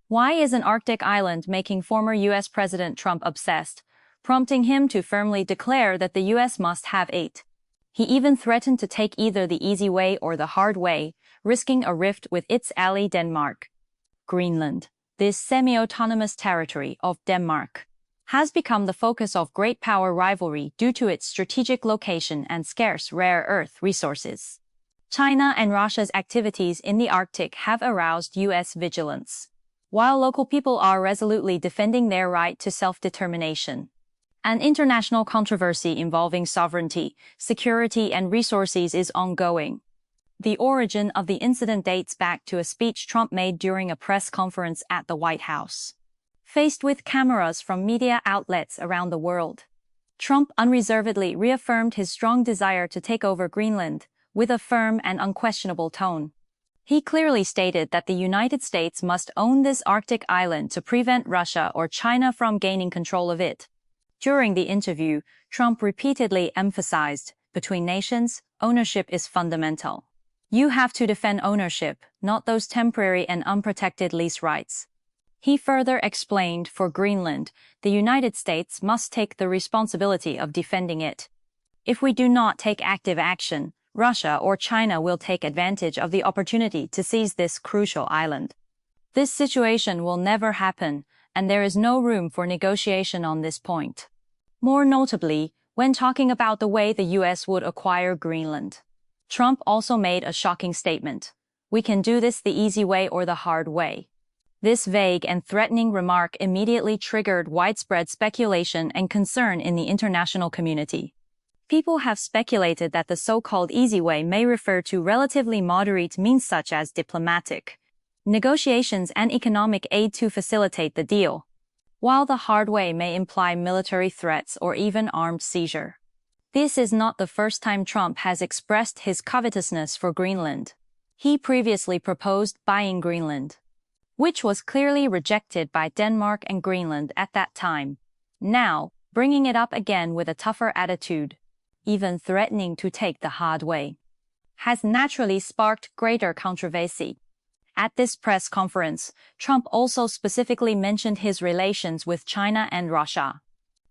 Why is an Arctic island making former U.S. President Trump obsessed, prompting him to firmly declare that the U.S. must have it? He even threatened to take either the easy way or the hard way, risking a rift with its ally Denmark. Greenland, this semi-autonomous territory of Denmark, has become the focus of great power rivalry due to its strategic location and scarce rare earth resources. China and Russia's activities in the Arctic have aroused U.S. vigilance, while local people are resolutely defending their right to self-determination. An international controversy involving sovereignty, security, and resources is ongoing. The origin of the incident dates back to a speech Trump made during a press conference at the White House. Faced with cameras from media outlets around the world, Trump unreservedly reaffirmed his strong desire to take over Greenland, with a firm and unquestionable tone. He clearly stated that the United States must own this Arctic island to prevent Russia or China from gaining control of it. During the interview, Trump repeatedly emphasized, between nations, ownership is fundamental. You have to defend ownership, not those temporary and unprotected lease rights. He further explained, for Greenland, the United States must take the responsibility of defending it. If we do not take active action, Russia or China will take advantage of the opportunity to seize this crucial island. This situation will never happen, and there is no room for negotiation on this point. More notably, when talking about the way the U.S. would acquire Greenland, Trump also made a shocking statement. We can do this the easy way or the hard way. This vague and threatening remark immediately triggered widespread speculation and concern in the international community. People have speculated that the so-called easy way may refer to relatively moderate means such as diplomatic negotiations and economic aid to facilitate the deal, while the hard way may imply military threats or even armed seizure. This is not the first time Trump has expressed his covetousness for Greenland. He previously proposed buying Greenland, which was clearly rejected by Denmark and Greenland at that time. Now, bringing it up again with a tougher attitude, even threatening to take the hard way, has naturally sparked greater controversy. At this press conference, Trump also specifically mentioned his relations with China and Russia.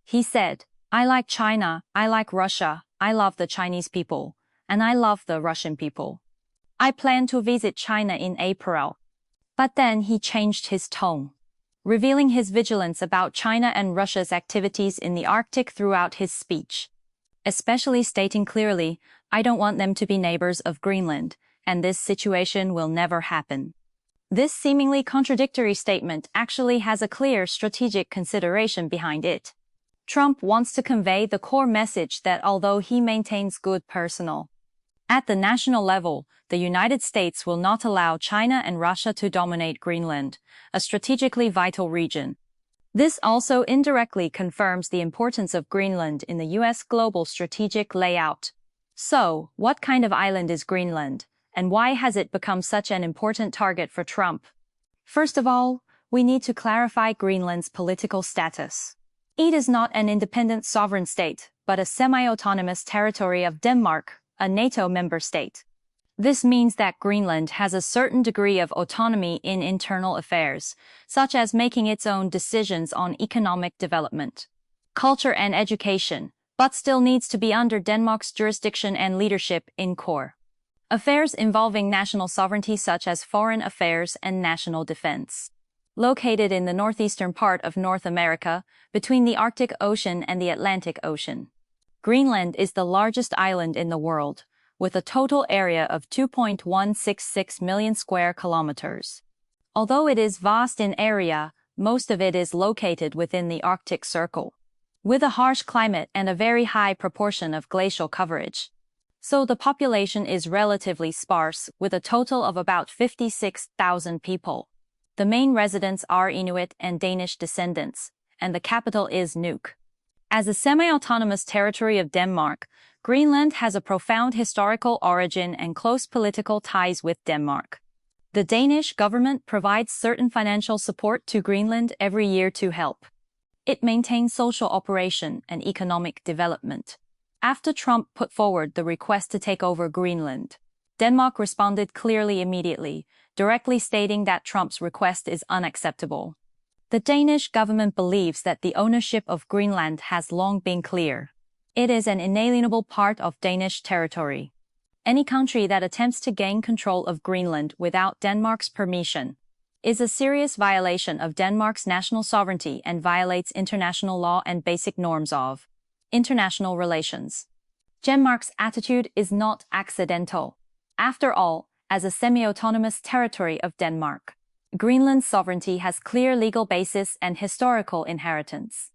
He said, "I like China, I like Russia, I love the Chinese people, and I love the Russian people. I plan to visit China in April." But then he changed his tone, revealing his vigilance about China and Russia's activities in the Arctic throughout his speech, especially stating clearly, "I don't want them to be neighbors of Greenland, and this situation will never happen." This seemingly contradictory statement actually has a clear strategic consideration behind it. Trump wants to convey the core message that although he maintains good personal at the national level, the United States will not allow China and Russia to dominate Greenland, a strategically vital region. This also indirectly confirms the importance of Greenland in the U.S. global strategic layout. So, what kind of island is Greenland, and why has it become such an important target for Trump? First of all, we need to clarify Greenland's political status. It is not an independent sovereign state, but a semi-autonomous territory of Denmark, a NATO member state. This means that Greenland has a certain degree of autonomy in internal affairs, such as making its own decisions on economic development, culture and education, but still needs to be under Denmark's jurisdiction and leadership in core affairs involving national sovereignty such as foreign affairs and national defense. Located in the northeastern part of North America, between the Arctic Ocean and the Atlantic Ocean, Greenland is the largest island in the world, with a total area of 2.166 million square kilometers. Although it is vast in area, most of it is located within the Arctic Circle, with a harsh climate and a very high proportion of glacial coverage. So the population is relatively sparse, with a total of about 56,000 people. The main residents are Inuit and Danish descendants, and the capital is Nuuk. As a semi-autonomous territory of Denmark, Greenland has a profound historical origin and close political ties with Denmark. The Danish government provides certain financial support to Greenland every year to help it maintain social operation and economic development. After Trump put forward the request to take over Greenland, Denmark responded clearly immediately, directly stating that Trump's request is unacceptable. The Danish government believes that the ownership of Greenland has long been clear. It is an inalienable part of Danish territory. Any country that attempts to gain control of Greenland without Denmark's permission is a serious violation of Denmark's national sovereignty and violates international law and basic norms of international relations. Denmark's attitude is not accidental. After all, as a semi-autonomous territory of Denmark, Greenland's sovereignty has clear legal basis and historical inheritance.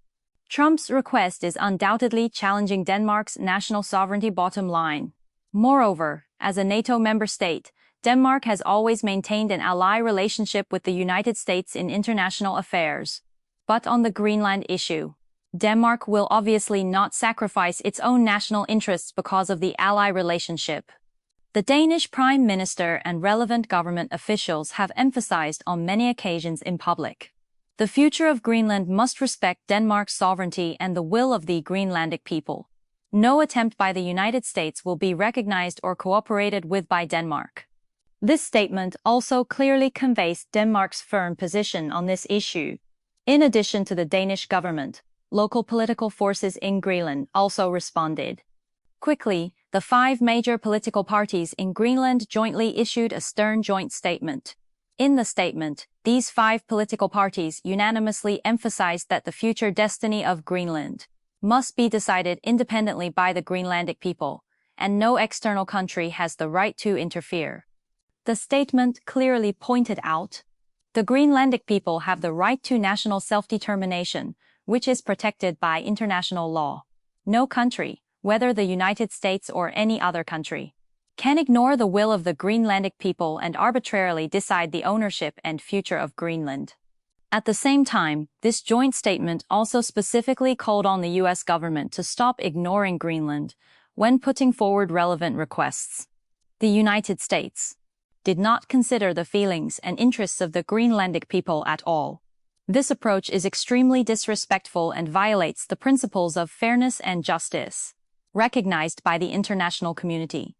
Trump's request is undoubtedly challenging Denmark's national sovereignty bottom line. Moreover, as a NATO member state, Denmark has always maintained an ally relationship with the United States in international affairs. But on the Greenland issue, Denmark will obviously not sacrifice its own national interests because of the ally relationship. The Danish Prime Minister and relevant government officials have emphasized on many occasions in public. The future of Greenland must respect Denmark's sovereignty and the will of the Greenlandic people. No attempt by the United States will be recognized or cooperated with by Denmark. This statement also clearly conveys Denmark's firm position on this issue. In addition to the Danish government, local political forces in Greenland also responded. Quickly, the 5 major political parties in Greenland jointly issued a stern joint statement. In the statement, these 5 political parties unanimously emphasized that the future destiny of Greenland must be decided independently by the Greenlandic people, and no external country has the right to interfere. The statement clearly pointed out, the Greenlandic people have the right to national self-determination, which is protected by international law. No country, whether the United States or any other country, can ignore the will of the Greenlandic people and arbitrarily decide the ownership and future of Greenland. At the same time, this joint statement also specifically called on the U.S. government to stop ignoring Greenland when putting forward relevant requests. The United States did not consider the feelings and interests of the Greenlandic people at all. This approach is extremely disrespectful and violates the principles of fairness and justice, recognized by the international community.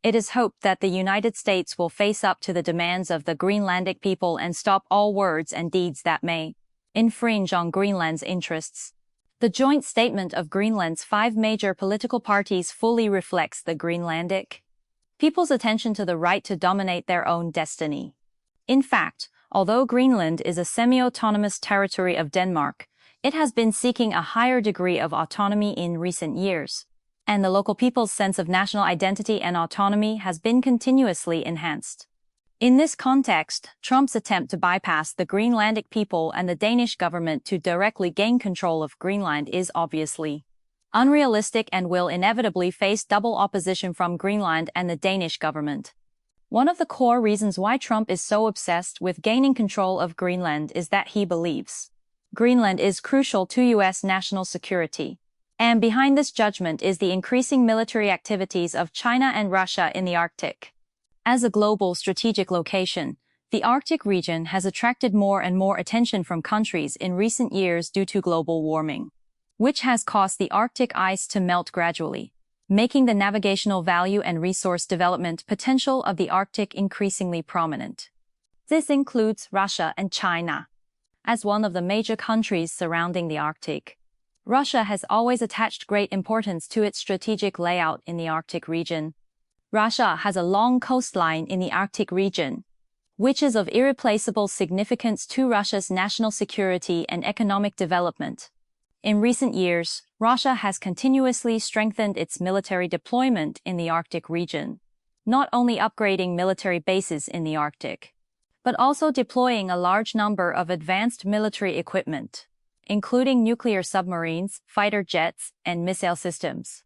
It is hoped that the United States will face up to the demands of the Greenlandic people and stop all words and deeds that may infringe on Greenland's interests. The joint statement of Greenland's 5 major political parties fully reflects the Greenlandic people's attention to the right to dominate their own destiny. In fact, although Greenland is a semi-autonomous territory of Denmark, it has been seeking a higher degree of autonomy in recent years, and the local people's sense of national identity and autonomy has been continuously enhanced. In this context, Trump's attempt to bypass the Greenlandic people and the Danish government to directly gain control of Greenland is obviously unrealistic and will inevitably face double opposition from Greenland and the Danish government. One of the core reasons why Trump is so obsessed with gaining control of Greenland is that he believes Greenland is crucial to U.S. national security. And behind this judgment is the increasing military activities of China and Russia in the Arctic. As a global strategic location, the Arctic region has attracted more and more attention from countries in recent years due to global warming, which has caused the Arctic ice to melt gradually, making the navigational value and resource development potential of the Arctic increasingly prominent. This includes Russia and China. As one of the major countries surrounding the Arctic, Russia has always attached great importance to its strategic layout in the Arctic region. Russia has a long coastline in the Arctic region, which is of irreplaceable significance to Russia's national security and economic development. In recent years, Russia has continuously strengthened its military deployment in the Arctic region, not only upgrading military bases in the Arctic, but also deploying a large number of advanced military equipment, including nuclear submarines, fighter jets, and missile systems.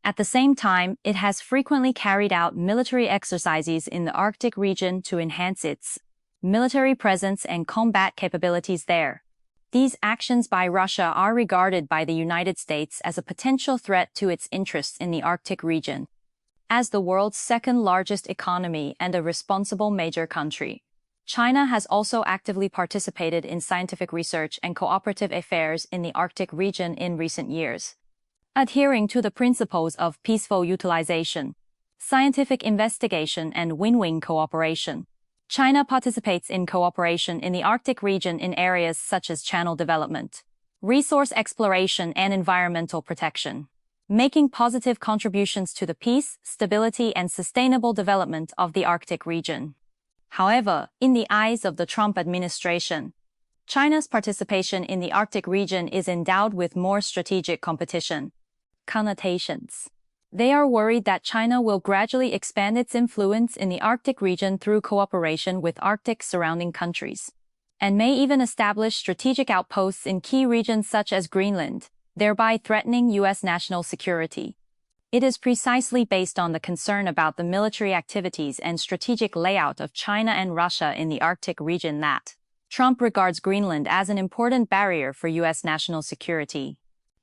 At the same time, it has frequently carried out military exercises in the Arctic region to enhance its military presence and combat capabilities there. These actions by Russia are regarded by the United States as a potential threat to its interests in the Arctic region. As the world's second-largest economy and a responsible major country, China has also actively participated in scientific research and cooperative affairs in the Arctic region in recent years. Adhering to the principles of peaceful utilization, scientific investigation, and win-win cooperation, China participates in cooperation in the Arctic region in areas such as channel development, resource exploration, and environmental protection, making positive contributions to the peace, stability, and sustainable development of the Arctic region. However, in the eyes of the Trump administration, China's participation in the Arctic region is endowed with more strategic competition connotations. They are worried that China will gradually expand its influence in the Arctic region through cooperation with Arctic surrounding countries, and may even establish strategic outposts in key regions such as Greenland, thereby threatening U.S. national security. It is precisely based on the concern about the military activities and strategic layout of China and Russia in the Arctic region that Trump regards Greenland as an important barrier for U.S. national security.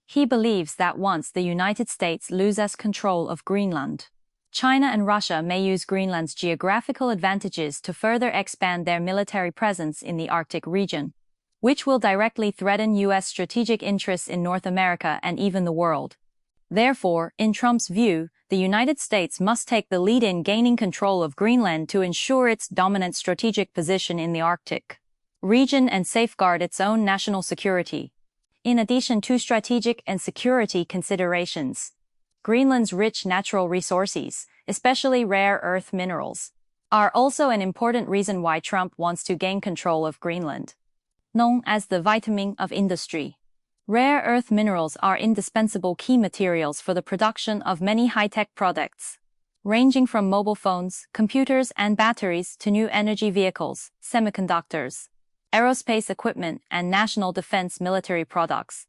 He believes that once the United States loses control of Greenland, China and Russia may use Greenland's geographical advantages to further expand their military presence in the Arctic region, which will directly threaten U.S. strategic interests in North America and even the world. Therefore, in Trump's view, the United States must take the lead in gaining control of Greenland to ensure its dominant strategic position in the Arctic region and safeguard its own national security. In addition to strategic and security considerations, Greenland's rich natural resources, especially rare earth minerals, are also an important reason why Trump wants to gain control of Greenland. Known as the vitamin of industry, rare earth minerals are indispensable key materials for the production of many high-tech products, ranging from mobile phones, computers, and batteries to new energy vehicles, semiconductors, aerospace equipment, and national defense military products.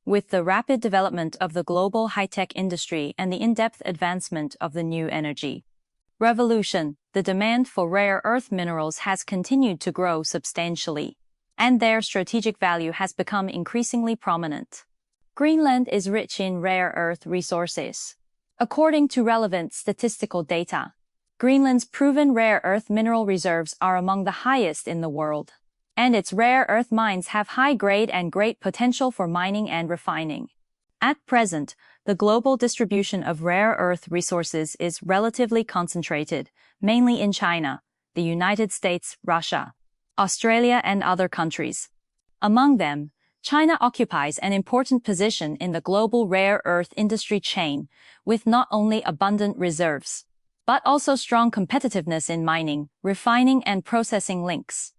With the rapid development of the global high-tech industry and the in-depth advancement of the new energy revolution, the demand for rare earth minerals has continued to grow substantially, and their strategic value has become increasingly prominent. Greenland is rich in rare earth resources. According to relevant statistical data, Greenland's proven rare earth mineral reserves are among the highest in the world, and its rare earth mines have high grade and great potential for mining and refining. At present, the global distribution of rare earth resources is relatively concentrated, mainly in China, the United States, Russia, Australia, and other countries. Among them, China occupies an important position in the global rare earth industry chain, with not only abundant reserves, but also strong competitiveness in mining, refining, and processing links.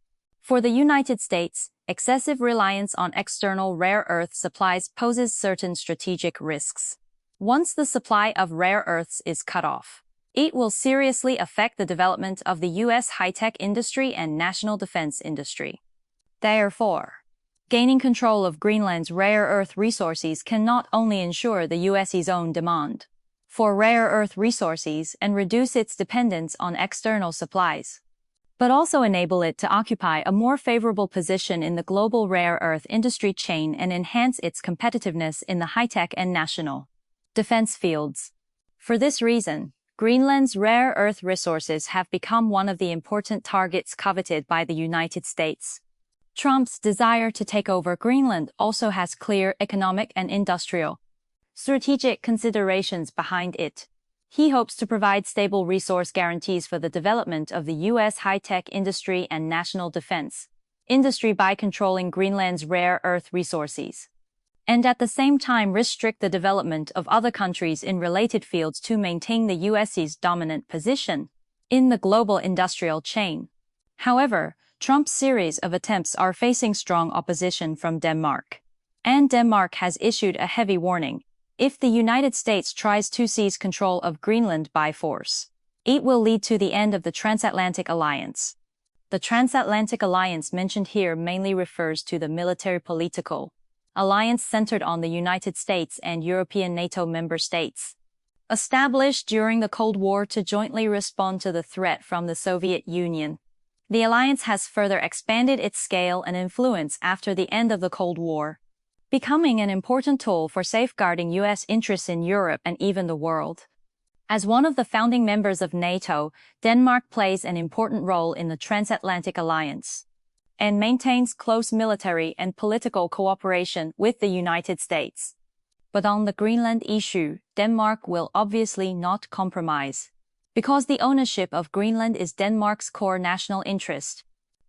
For the United States, excessive reliance on external rare earth supplies poses certain strategic risks. Once the supply of rare earths is cut off, it will seriously affect the development of the U.S. high-tech industry and national defense industry. Therefore, gaining control of Greenland's rare earth resources can not only ensure the U.S.'s own demand for rare earth resources and reduce its dependence on external supplies, but also enable it to occupy a more favorable position in the global rare earth industry chain and enhance its competitiveness in the high-tech and national defense fields. For this reason, Greenland's rare earth resources have become one of the important targets coveted by the United States. Trump's desire to take over Greenland also has clear economic and industrial strategic considerations behind it. He hopes to provide stable resource guarantees for the development of the U.S. high-tech industry and national defense industry by controlling Greenland's rare earth resources, and at the same time restrict the development of other countries in related fields to maintain the U.S.'s dominant position in the global industrial chain. However, Trump's series of attempts are facing strong opposition from Denmark, and Denmark has issued a heavy warning. If the United States tries to seize control of Greenland by force, it will lead to the end of the transatlantic alliance. The transatlantic alliance mentioned here mainly refers to the military-political alliance centered on the United States and European NATO member states, established during the Cold War to jointly respond to the threat from the Soviet Union. The alliance has further expanded its scale and influence after the end of the Cold War, becoming an important tool for safeguarding U.S. interests in Europe and even the world. As one of the founding members of NATO, Denmark plays an important role in the transatlantic alliance and maintains close military and political cooperation with the United States. But on the Greenland issue, Denmark will obviously not compromise. because the ownership of Greenland is Denmark's core national interest.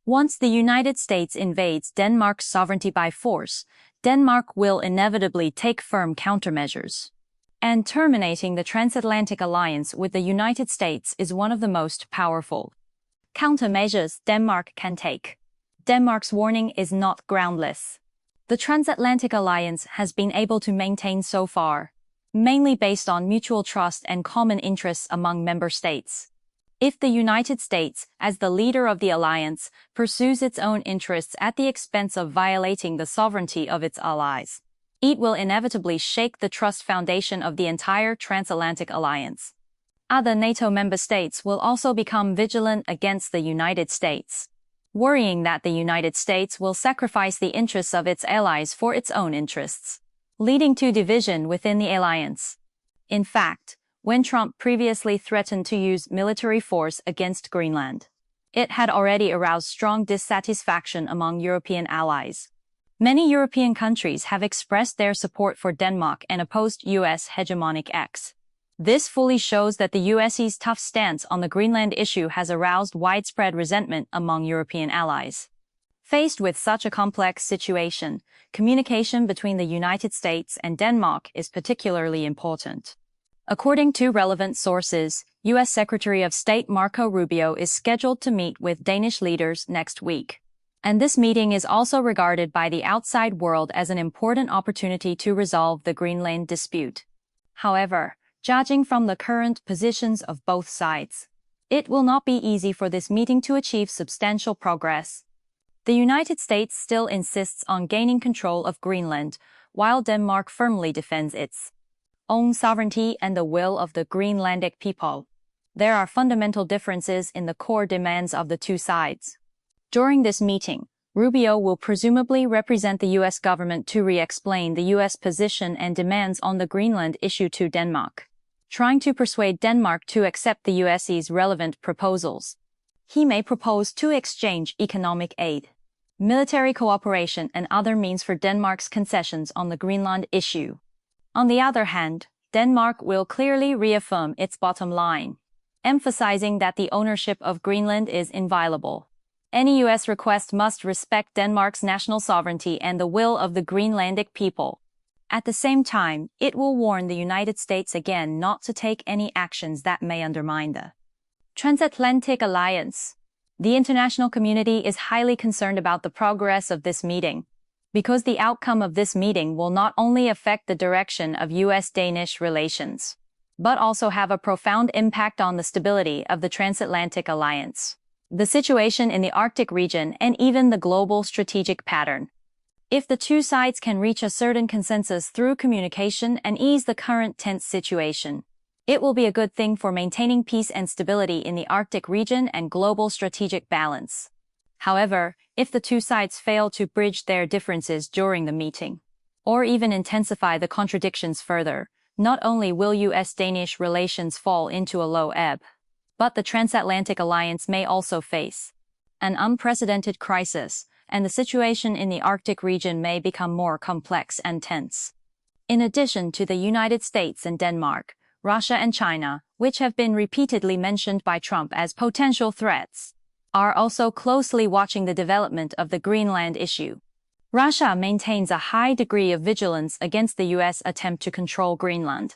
Once the United States invades Denmark's sovereignty by force, Denmark will inevitably take firm countermeasures. And terminating the transatlantic alliance with the United States is one of the most powerful countermeasures Denmark can take. Denmark's warning is not groundless. The transatlantic alliance has been able to maintain so far, mainly based on mutual trust and common interests among member states. If the United States, as the leader of the alliance, pursues its own interests at the expense of violating the sovereignty of its allies, it will inevitably shake the trust foundation of the entire transatlantic alliance. Other NATO member states will also become vigilant against the United States, worrying that the United States will sacrifice the interests of its allies for its own interests, leading to division within the alliance. In fact, when Trump previously threatened to use military force against Greenland, it had already aroused strong dissatisfaction among European allies. Many European countries have expressed their support for Denmark and opposed U.S. hegemonic acts. This fully shows that the US's tough stance on the Greenland issue has aroused widespread resentment among European allies. Faced with such a complex situation, communication between the United States and Denmark is particularly important. According to relevant sources, U.S. Secretary of State Marco Rubio is scheduled to meet with Danish leaders next week. And this meeting is also regarded by the outside world as an important opportunity to resolve the Greenland dispute. However, judging from the current positions of both sides, it will not be easy for this meeting to achieve substantial progress. The United States still insists on gaining control of Greenland, while Denmark firmly defends its own sovereignty and the will of the Greenlandic people. There are fundamental differences in the core demands of the two sides. During this meeting, Rubio will presumably represent the U.S. government to re-explain the U.S. position and demands on the Greenland issue to Denmark, trying to persuade Denmark to accept the U.S.'s relevant proposals. He may propose to exchange economic aid, military cooperation, and other means for Denmark's concessions on the Greenland issue. On the other hand, Denmark will clearly reaffirm its bottom line, emphasizing that the ownership of Greenland is inviolable. Any U.S. request must respect Denmark's national sovereignty and the will of the Greenlandic people. At the same time, it will warn the United States again not to take any actions that may undermine the transatlantic alliance. The international community is highly concerned about the progress of this meeting, because the outcome of this meeting will not only affect the direction of U.S.-Danish relations, but also have a profound impact on the stability of the transatlantic alliance, the situation in the Arctic region, and even the global strategic pattern. If the two sides can reach a certain consensus through communication and ease the current tense situation, it will be a good thing for maintaining peace and stability in the Arctic region and global strategic balance. However, if the two sides fail to bridge their differences during the meeting, or even intensify the contradictions further, not only will U.S.-Danish relations fall into a low ebb, but the transatlantic alliance may also face an unprecedented crisis, and the situation in the Arctic region may become more complex and tense. In addition to the United States and Denmark, Russia and China, which have been repeatedly mentioned by Trump as potential threats, are also closely watching the development of the Greenland issue. Russia maintains a high degree of vigilance against the U.S. attempt to control Greenland.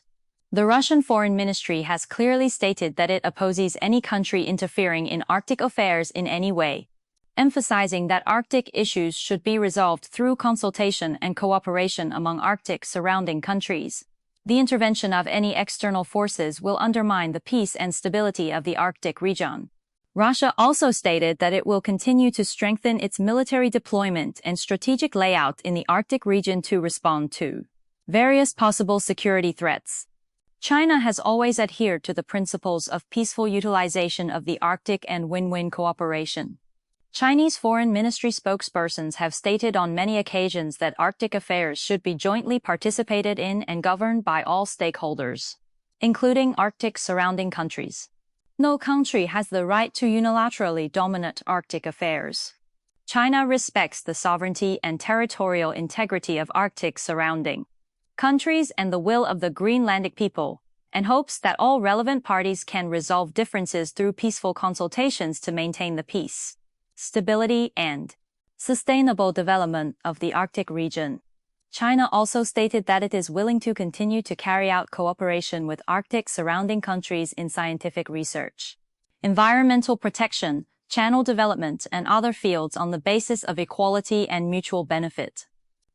The Russian Foreign Ministry has clearly stated that it opposes any country interfering in Arctic affairs in any way, emphasizing that Arctic issues should be resolved through consultation and cooperation among Arctic surrounding countries. The intervention of any external forces will undermine the peace and stability of the Arctic region. Russia also stated that it will continue to strengthen its military deployment and strategic layout in the Arctic region to respond to various possible security threats. China has always adhered to the principles of peaceful utilization of the Arctic and win-win cooperation. Chinese Foreign Ministry spokespersons have stated on many occasions that Arctic affairs should be jointly participated in and governed by all stakeholders, including Arctic surrounding countries. No country has the right to unilaterally dominate Arctic affairs. China respects the sovereignty and territorial integrity of Arctic surrounding countries and the will of the Greenlandic people, and hopes that all relevant parties can resolve differences through peaceful consultations to maintain the peace, stability, and sustainable development of the Arctic region. China also stated that it is willing to continue to carry out cooperation with Arctic surrounding countries in scientific research, environmental protection, channel development, and other fields on the basis of equality and mutual benefit,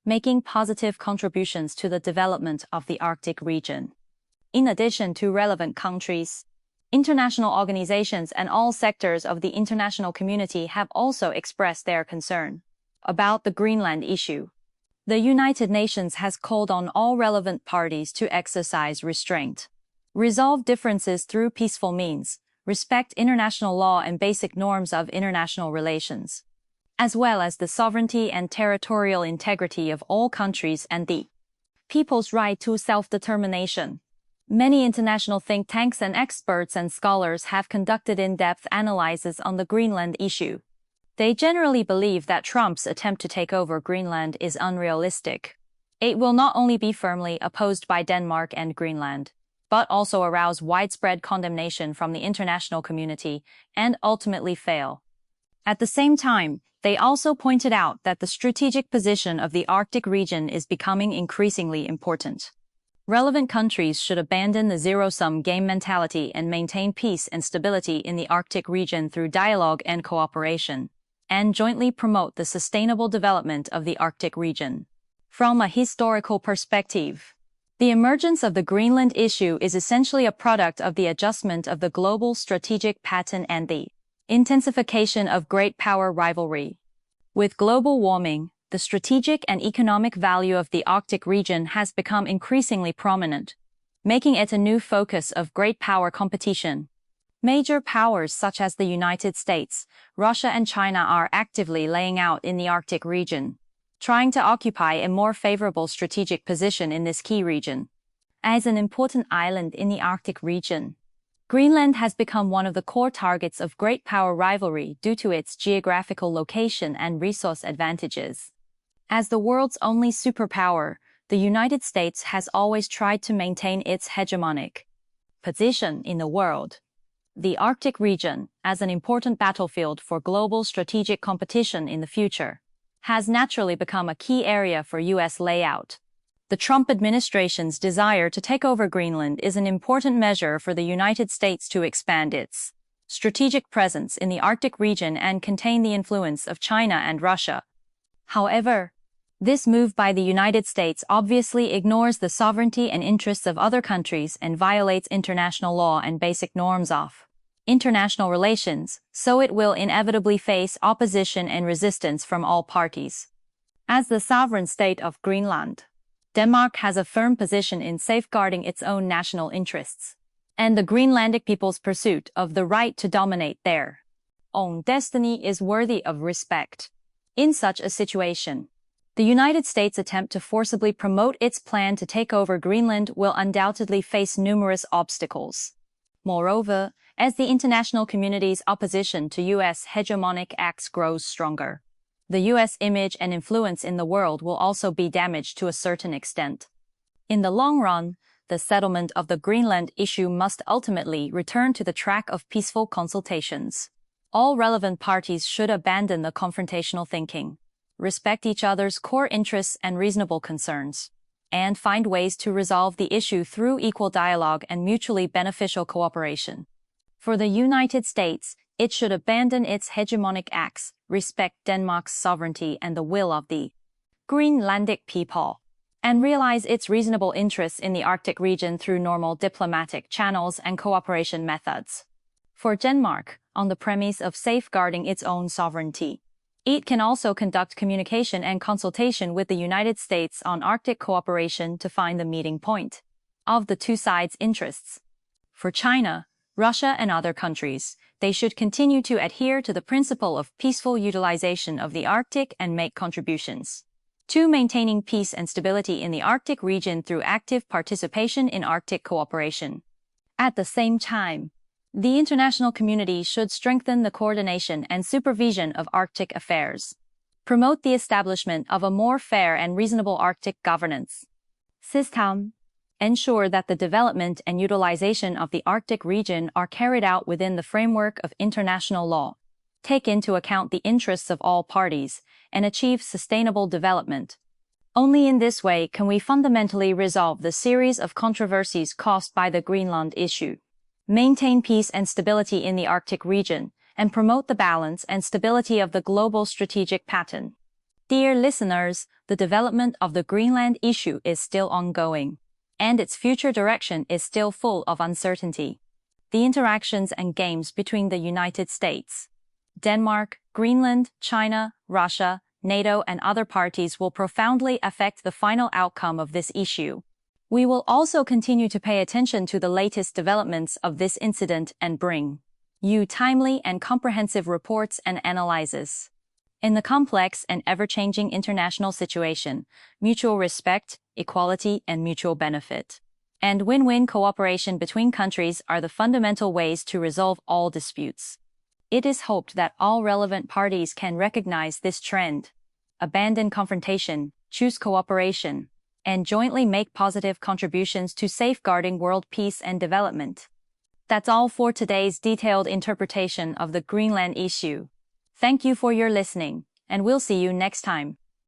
making positive contributions to the development of the Arctic region. In addition to relevant countries, international organizations and all sectors of the international community have also expressed their concern about the Greenland issue. The United Nations has called on all relevant parties to exercise restraint, resolve differences through peaceful means, respect international law and basic norms of international relations, as well as the sovereignty and territorial integrity of all countries and the people's right to self-determination. Many international think tanks and experts and scholars have conducted in-depth analyses on the Greenland issue. They generally believe that Trump's attempt to take over Greenland is unrealistic. It will not only be firmly opposed by Denmark and Greenland, but also arouse widespread condemnation from the international community and ultimately fail. At the same time, they also pointed out that the strategic position of the Arctic region is becoming increasingly important. Relevant countries should abandon the zero-sum game mentality and maintain peace and stability in the Arctic region through dialogue and cooperation, and jointly promote the sustainable development of the Arctic region. From a historical perspective, the emergence of the Greenland issue is essentially a product of the adjustment of the global strategic pattern and the intensification of great power rivalry. With global warming, the strategic and economic value of the Arctic region has become increasingly prominent, making it a new focus of great power competition. Major powers such as the United States, Russia, and China are actively laying out in the Arctic region, trying to occupy a more favorable strategic position in this key region. As an important island in the Arctic region, Greenland has become one of the core targets of great power rivalry due to its geographical location and resource advantages. As the world's only superpower, the United States has always tried to maintain its hegemonic position in the world. The Arctic region, as an important battlefield for global strategic competition in the future, has naturally become a key area for U.S. layout. The Trump administration's desire to take over Greenland is an important measure for the United States to expand its strategic presence in the Arctic region and contain the influence of China and Russia. However, this move by the United States obviously ignores the sovereignty and interests of other countries and violates international law and basic norms of international relations, so it will inevitably face opposition and resistance from all parties. As the sovereign state of Greenland, Denmark has a firm position in safeguarding its own national interests, and the Greenlandic people's pursuit of the right to dominate their own destiny is worthy of respect. In such a situation, the United States' attempt to forcibly promote its plan to take over Greenland will undoubtedly face numerous obstacles. Moreover, as the international community's opposition to U.S. hegemonic acts grows stronger, the U.S. image and influence in the world will also be damaged to a certain extent. In the long run, the settlement of the Greenland issue must ultimately return to the track of peaceful consultations. All relevant parties should abandon the confrontational thinking, respect each other's core interests and reasonable concerns, and find ways to resolve the issue through equal dialogue and mutually beneficial cooperation. For the United States, it should abandon its hegemonic acts, respect Denmark's sovereignty and the will of the Greenlandic people, and realize its reasonable interests in the Arctic region through normal diplomatic channels and cooperation methods. For Denmark, on the premise of safeguarding its own sovereignty, it can also conduct communication and consultation with the United States on Arctic cooperation to find the meeting point of the two sides' interests. For China, Russia, and other countries, they should continue to adhere to the principle of peaceful utilization of the Arctic and make contributions to maintaining peace and stability in the Arctic region through active participation in Arctic cooperation. At the same time, the international community should strengthen the coordination and supervision of Arctic affairs, promote the establishment of a more fair and reasonable Arctic governance system, ensure that the development and utilization of the Arctic region are carried out within the framework of international law, take into account the interests of all parties, and achieve sustainable development. Only in this way can we fundamentally resolve the series of controversies caused by the Greenland issue, maintain peace and stability in the Arctic region, and promote the balance and stability of the global strategic pattern. Dear listeners, the development of the Greenland issue is still ongoing, and its future direction is still full of uncertainty. The interactions and games between the United States, Denmark, Greenland, China, Russia, NATO, and other parties will profoundly affect the final outcome of this issue. We will also continue to pay attention to the latest developments of this incident and bring you timely and comprehensive reports and analyses. In the complex and ever-changing international situation, mutual respect, equality, and mutual benefit, and win-win cooperation between countries are the fundamental ways to resolve all disputes. It is hoped that all relevant parties can recognize this trend, abandon confrontation, choose cooperation, and jointly make positive contributions to safeguarding world peace and development. That's all for today's detailed interpretation of the Greenland issue. Thank you for your listening, and we'll see you next time.